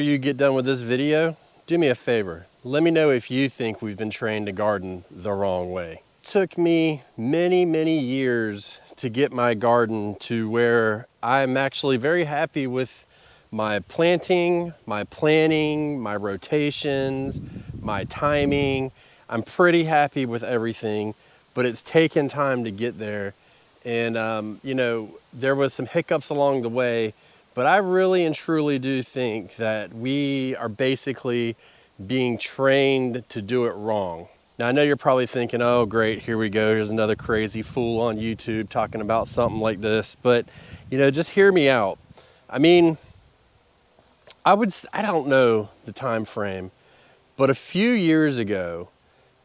Before you get done with this video, do me a favor. Let me know if you think we've been trained to garden the wrong way. It took me many years to get my garden to where I'm actually very happy with my planting, my planning, my rotations, my timing. I'm pretty happy with everything, but it's taken time to get there. And you know, there was some hiccups along the way, but I really and truly do think that we are basically being trained to do it wrong. Now, I know you're probably thinking, oh, great, here we go. Here's another crazy fool on YouTube talking about something like this. But, you know, just hear me out. I mean, I don't know the time frame, but a few years ago,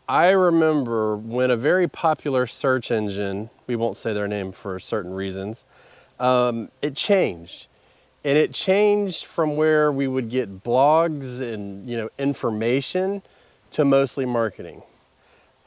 I remember when a very popular search engine, we won't say their name for certain reasons, it changed. And it changed from where we would get blogs and, you know, information to mostly marketing.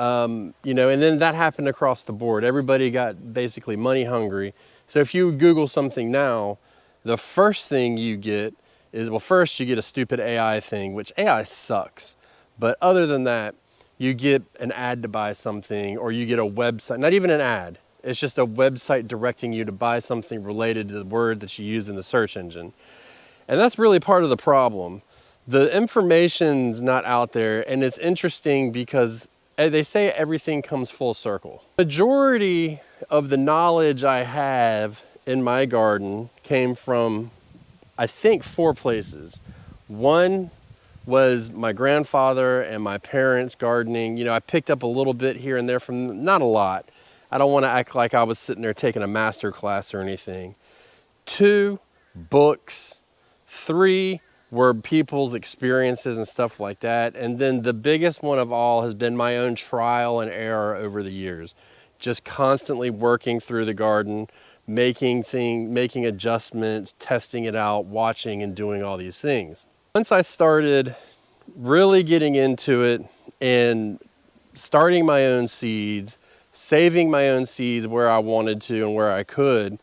You know, and then that happened across the board. Everybody got basically money hungry. So if you Google something now, the first thing you get is, well, first you get a stupid AI thing, which AI sucks. But other than that, you get an ad to buy something, or you get a website, not even an ad. It's just a website directing you to buy something related to the word that you use in the search engine. And that's really part of the problem. The information's not out there, and it's interesting because they say everything comes full circle. Majority of the knowledge I have in my garden came from, I think, 4 places. One was my grandfather and my parents gardening. You know, I picked up a little bit here and there from them, not a lot. I don't want to act like I was sitting there taking a master class or anything. 2, books. 3 were people's experiences and stuff like that. And then the biggest one of all has been my own trial and error over the years. Just constantly working through the garden, making adjustments, testing it out, watching and doing all these things. Once I started really getting into it and starting my own seeds, saving my own seeds where I wanted to and where I could,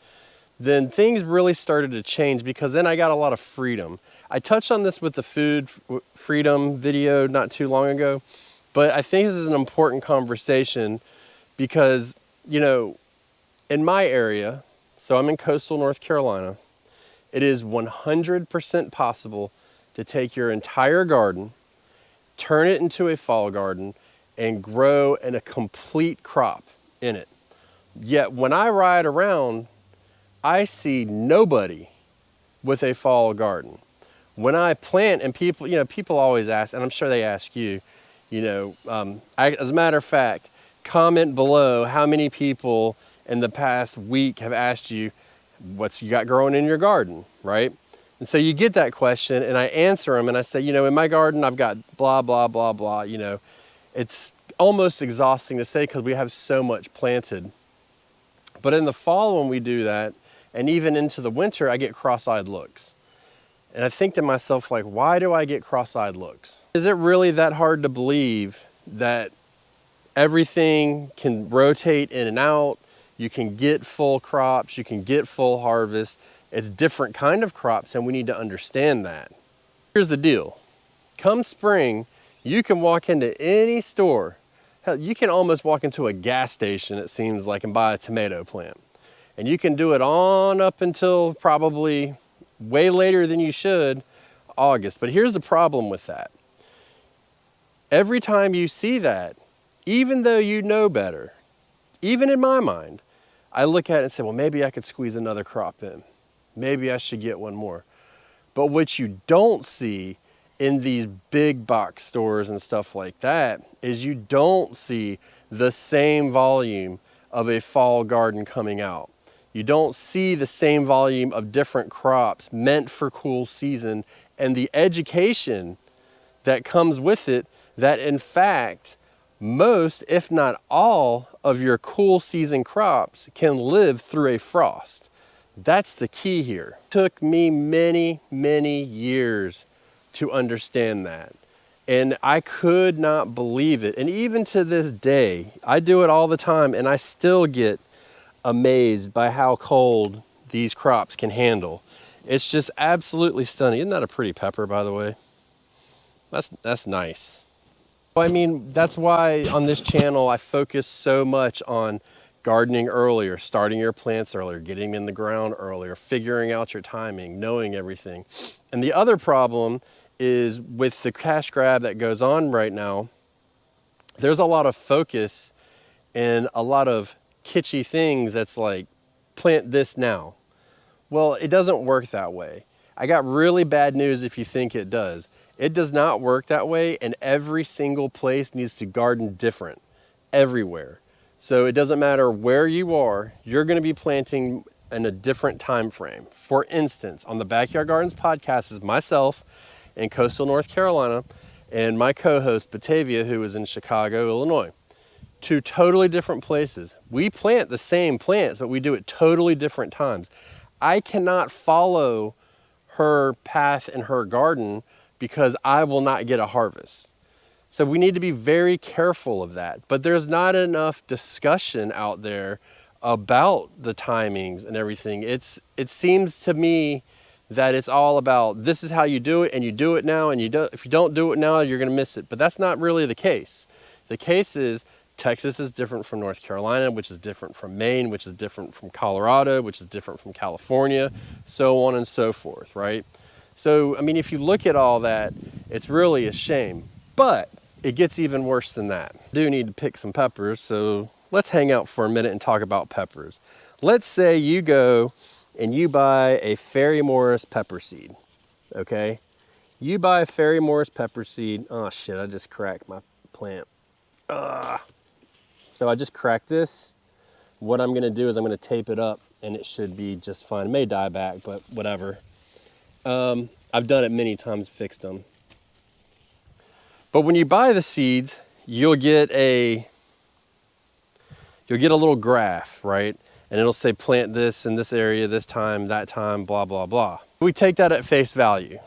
then things really started to change, because then I got a lot of freedom. I touched on this with the food freedom video not too long ago, but I think this is an important conversation because, you know, in my area, so I'm in coastal North Carolina, it is 100% possible to take your entire garden, turn it into a fall garden, and grow a complete crop in it. Yet when I ride around, I see nobody with a fall garden. When I plant, and people, you know, people always ask, and I'm sure they ask you, you know, as a matter of fact, comment below how many people in the past week have asked you what you got growing in your garden, right? And so you get that question, and I answer them, and I say, you know, in my garden, I've got blah, blah, blah, blah. You know, it's almost exhausting to say because we have so much planted. But in the fall, when we do that, and even into the winter, I get cross-eyed looks. And I think to myself, like, why do I get cross-eyed looks? Is it really that hard to believe that everything can rotate in and out? You can get full crops, you can get full harvest. It's different kind of crops, and we need to understand that. Here's the deal. Come spring, you can walk into any store. Hell, you can almost walk into a gas station, it seems like, and buy a tomato plant. And you can do it on up until probably way later than you should, August. But here's the problem with that. Every time you see that, even though you know better, even in my mind, I look at it and say, well, maybe I could squeeze another crop in. Maybe I should get one more. But what you don't see in these big box stores and stuff like that is you don't see the same volume of a fall garden coming out. You don't see the same volume of different crops meant for cool season, and the education that comes with it, that in fact, most, if not all, of your cool season crops can live through a frost. That's the key here. It took me many years to understand that. And I could not believe it. And even to this day, I do it all the time, and I still get amazed by how cold these crops can handle. It's just absolutely stunning. Isn't that a pretty pepper, by the way? That's nice. Well, I mean, that's why on this channel I focus so much on gardening earlier, starting your plants earlier, getting them in the ground earlier, figuring out your timing, knowing everything. And the other problem is with the cash grab that goes on right now, there's a lot of focus and a lot of kitschy things that's like, plant this now. Well, it doesn't work that way. I got really bad news if you think it does. It does not work that way, and every single place needs to garden different, everywhere. So it doesn't matter where you are, you're gonna be planting in a different time frame. For instance, on the Backyard Gardens podcast is myself in coastal North Carolina and my co-host Batavia, who is in Chicago, Illinois. Two totally different places. We plant the same plants, but we do it totally different times. I cannot follow her path in her garden because I will not get a harvest. So we need to be very careful of that. But there's not enough discussion out there about the timings and everything. It seems to me that it's all about this is how you do it, and you do it now, and if you don't do it now, you're gonna miss it. But that's not really the case. The case is Texas is different from North Carolina, which is different from Maine, which is different from Colorado, which is different from California, so on and so forth, right? So, I mean, if you look at all that, it's really a shame. But it gets even worse than that. I do need to pick some peppers, so let's hang out for a minute and talk about peppers. Let's say you go and you buy a Ferry Morris pepper seed, okay? You buy a Ferry Morris pepper seed. Oh shit, I just cracked my plant. So I just cracked this. What I'm gonna do is I'm gonna tape it up and it should be just fine. It may die back, but whatever. I've done it many times, fixed them. But when you buy the seeds, you'll get a little graph, right? And it'll say plant this in this area, this time, that time, blah, blah, blah. We take that at face value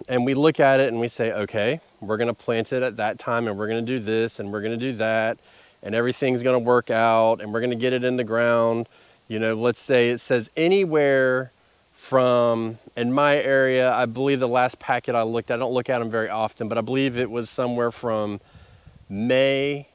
and we look at it and we say, okay, we're gonna plant it at that time and we're gonna do this and we're gonna do that and everything's gonna work out and we're gonna get it in the ground. You know, let's say it says anywhere from, in my area, I believe the last packet I looked at, I don't look at them very often, but I believe it was somewhere from May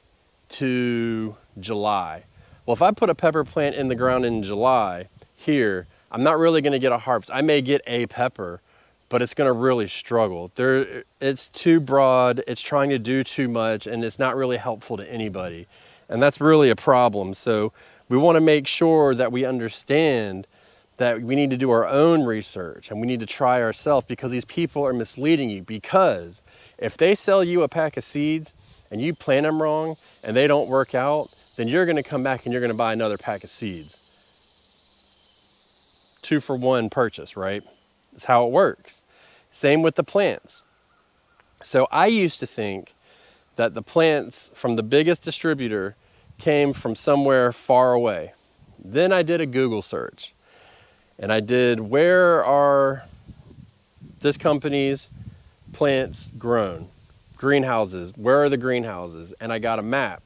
to July. Well, if I put a pepper plant in the ground in July here, I'm not really gonna get a harvest. I may get a pepper, but it's gonna really struggle. It's too broad, it's trying to do too much, and it's not really helpful to anybody. And that's really a problem. So we wanna make sure that we understand that we need to do our own research and we need to try ourselves, because these people are misleading you. Because if they sell you a pack of seeds and you plant them wrong and they don't work out, then you're gonna come back and you're gonna buy another pack of seeds. 2-for-1 purchase, right? That's how it works. Same with the plants. So I used to think that the plants from the biggest distributor came from somewhere far away. Then I did a Google search and I did, where are this company's plants grown? Greenhouses, where are the greenhouses? And I got a map.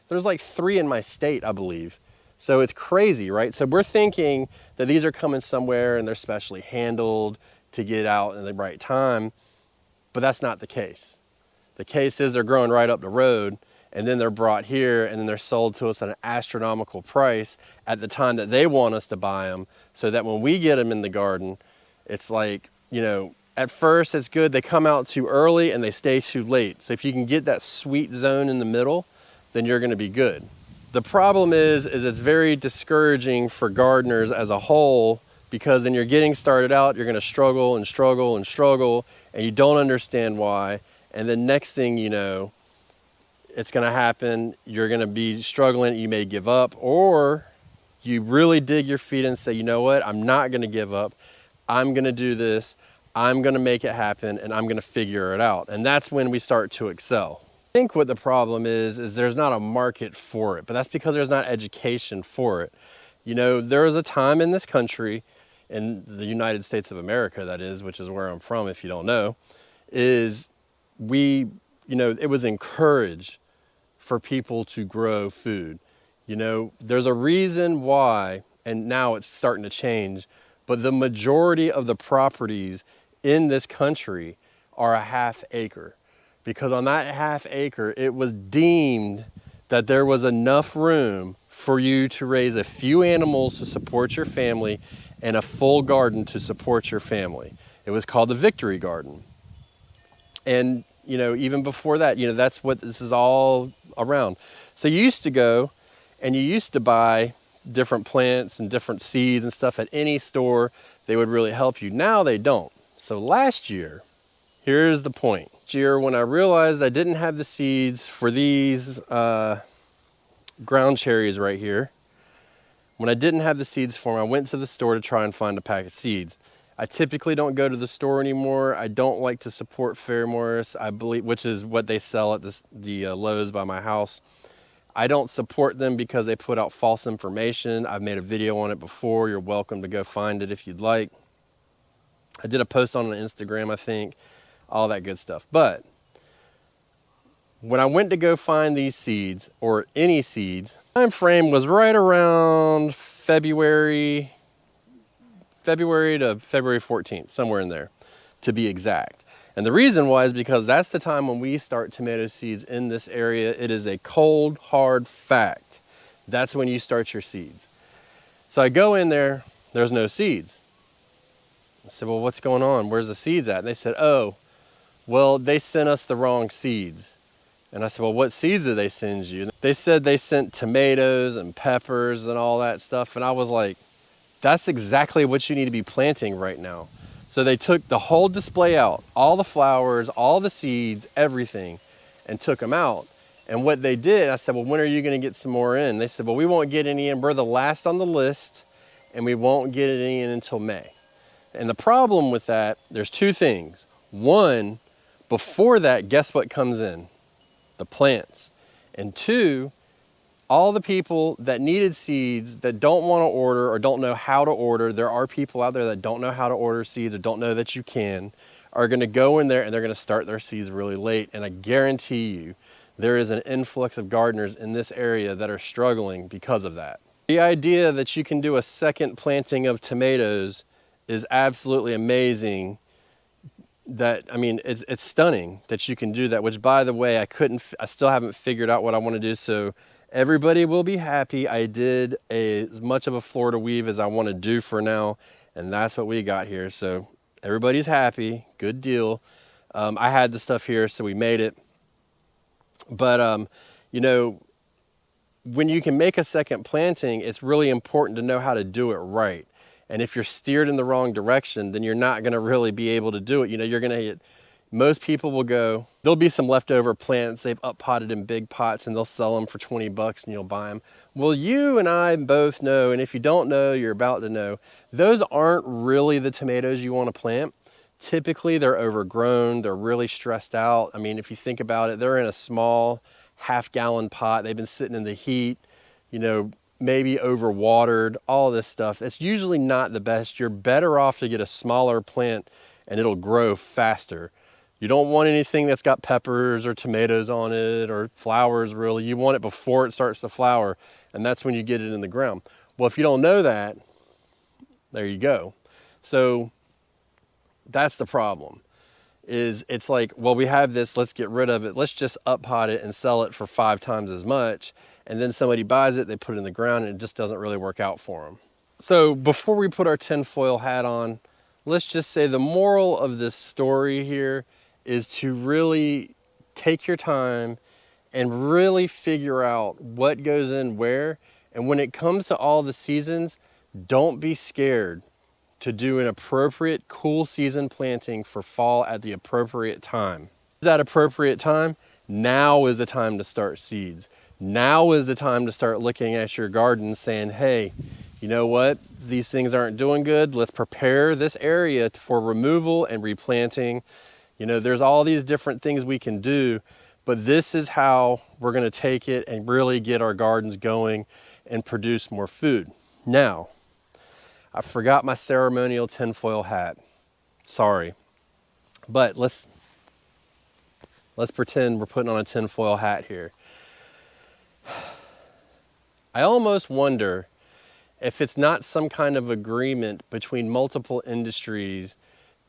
There's like 3 in my state, I believe. So it's crazy, right? So we're thinking that these are coming somewhere and they're specially handled to get out in the right time, but that's not the case. The case is they're growing right up the road and then they're brought here and then they're sold to us at an astronomical price at the time that they want us to buy them, so that when we get them in the garden, it's like, you know, at first it's good, they come out too early and they stay too late. So if you can get that sweet zone in the middle, then you're gonna be good. The problem is it's very discouraging for gardeners as a whole, because then you're getting started out, you're gonna struggle and struggle and struggle, and you don't understand why. And then next thing you know, it's gonna happen, you're gonna be struggling, you may give up, or you really dig your feet in and say, you know what, I'm not gonna give up, I'm gonna do this, I'm gonna make it happen, and I'm gonna figure it out. And that's when we start to excel. I think what the problem is there's not a market for it, but that's because there's not education for it. You know, there was a time in this country, in the United States of America, that is, which is where I'm from, if you don't know, is it was encouraged for people to grow food. You know, there's a reason why, and now it's starting to change, but the majority of the properties in this country are a ½ acre, because on that ½ acre, it was deemed that there was enough room for you to raise a few animals to support your family and a full garden to support your family. It was called the Victory Garden. And, you know, even before that, you know, that's what this is all around. So you used to go and you used to buy different plants and different seeds and stuff at any store. They would really help you. Now they don't. So last year, here's the point. Last year, when I realized I didn't have the seeds for these ground cherries right here, when I didn't have the seeds for them, I went to the store to try and find a pack of seeds. I typically don't go to the store anymore. I don't like to support Fairmores, I believe, which is what they sell at the Lowe's by my house. I don't support them because they put out false information. I've made a video on it before. You're welcome to go find it if you'd like. I did a post on Instagram, I think, all that good stuff. But when I went to go find these seeds, or any seeds, time frame was right around February to February 14th, somewhere in there, to be exact. And the reason why is because that's the time when we start tomato seeds in this area. It is a cold, hard fact. That's when you start your seeds. So I go in there, there's no seeds. I said, well, what's going on? Where's the seeds at? And they said, oh, well, they sent us the wrong seeds. And I said, well, what seeds did they send you? They said they sent tomatoes and peppers and all that stuff. And I was like, that's exactly what you need to be planting right now. So they took the whole display out, all the flowers, all the seeds, everything, and took them out. And what they did, I said, well, when are you going to get some more in? They said, well, we won't get any in. We're the last on the list, and we won't get any in until May. And the problem with that, there's two things. One, before that, guess what comes in? The plants. And two, all the people that needed seeds that don't want to order or don't know how to order, there are people out there that don't know how to order seeds or don't know that you can, are going to go in there and they're going to start their seeds really late. And I guarantee you, there is an influx of gardeners in this area that are struggling because of that. The idea that you can do a second planting of tomatoes is absolutely amazing. That, I mean, it's stunning that you can do that, which, by the way, I still haven't figured out what I want to do. So everybody will be happy. I did as much of a Florida weave as I want to do for now, and that's what we got here. So everybody's happy, good deal. I had the stuff here, so we made it. But, you know, when you can make a second planting, it's really important to know how to do it right. And if you're steered in the wrong direction, then you're not going to really be able to do it. You know, you're going to get, most people will go, there'll be some leftover plants they've up potted in big pots and they'll sell them for 20 bucks and you'll buy them. Well, you and I both know, and if you don't know, you're about to know, those aren't really the tomatoes you want to plant. Typically, they're overgrown. They're really stressed out. I mean, if you think about it, they're in a small half-gallon pot. They've been sitting in the heat, you know, maybe overwatered, all this stuff. It's usually not the best. You're better off to get a smaller plant and it'll grow faster. You don't want anything that's got peppers or tomatoes on it or flowers, really. You want it before it starts to flower, and that's when you get it in the ground. Well, if you don't know that, there you go. So that's the problem. It's like, well, we have this, let's get rid of it. Let's just up pot it and sell it for 5 times as much. And then somebody buys it, they put it in the ground, and it just doesn't really work out for them. So before we put our tinfoil hat on, let's just say the moral of this story here is to really take your time and really figure out what goes in where. And when it comes to all the seasons, don't be scared to do an appropriate cool season planting for fall at the appropriate time. Is that appropriate time? Now is the time to start seeds. Now is the time to start looking at your garden saying, hey, you know what? These things aren't doing good. Let's prepare this area for removal and replanting. You know, there's all these different things we can do, but this is how we're going to take it and really get our gardens going and produce more food. Now, I forgot my ceremonial tinfoil hat. Sorry. But let's pretend we're putting on a tinfoil hat here. I almost wonder if it's not some kind of agreement between multiple industries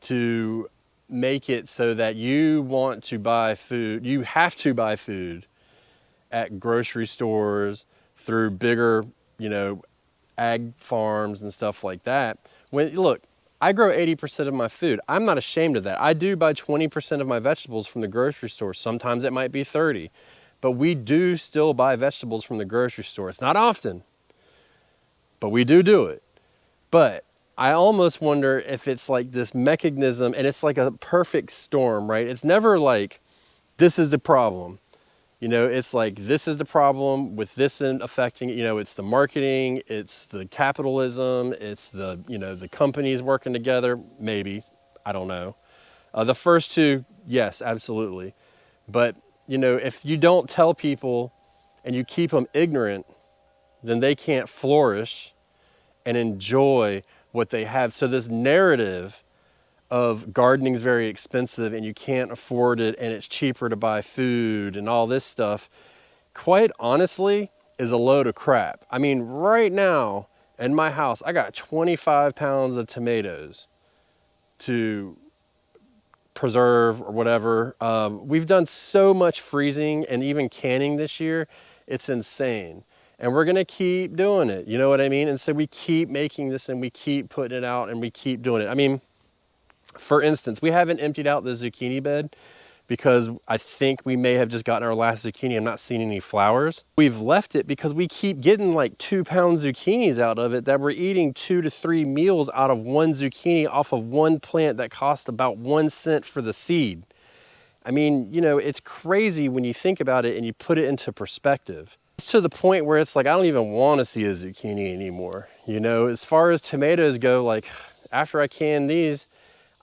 to make it so that you want to buy food, you have to buy food at grocery stores, through bigger, you know, ag farms and stuff like that. When, look, I grow 80% of my food. I'm not ashamed of that. I do buy 20% of my vegetables from the grocery store. Sometimes it might be 30, but we do still buy vegetables from the grocery store. It's not often, but we do it. But I almost wonder if it's like this mechanism, and it's like a perfect storm, right? It's never like, this is the problem. You know, it's like, this is the problem with this and affecting, you know, it's the marketing, it's the capitalism, it's the, you know, the companies working together, maybe, I don't know. The first two, yes, absolutely. But, you know, if you don't tell people and you keep them ignorant, then they can't flourish and enjoy what they have. So this narrative of gardening is very expensive and you can't afford it and it's cheaper to buy food and all this stuff, quite honestly, is a load of crap. I mean, right now in my house, I got 25 pounds of tomatoes to preserve or whatever. We've done so much freezing and even canning this year, it's insane. And we're gonna keep doing it, you know what I mean? And so we keep making this and we keep putting it out and we keep doing it. I mean, for instance, we haven't emptied out the zucchini bed because I think we may have just gotten our last zucchini. I'm not seeing any flowers. We've left it because we keep getting like 2-pound zucchinis out of it, that we're eating 2 to 3 meals out of one zucchini off of one plant that cost about 1 cent for the seed. I mean, you know, it's crazy when you think about it and you put it into perspective. It's to the point where it's like, I don't even want to see a zucchini anymore. You know, as far as tomatoes go, like after I can these,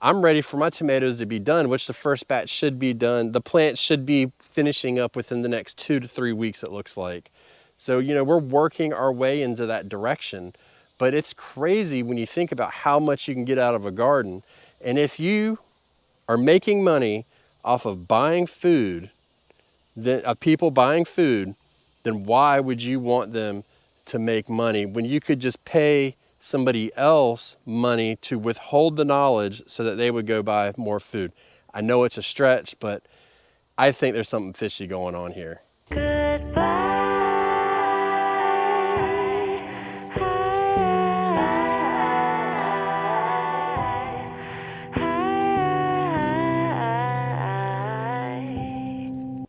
I'm ready for my tomatoes to be done, which the first batch should be done. The plant should be finishing up within the next 2 to 3 weeks, it looks like. So, you know, we're working our way into that direction. But it's crazy when you think about how much you can get out of a garden. And if you are making money off of buying food, of people buying food, then why would you want them to make money when you could just pay somebody else money to withhold the knowledge so that they would go buy more food? I know it's a stretch, but I think there's something fishy going on here. Goodbye.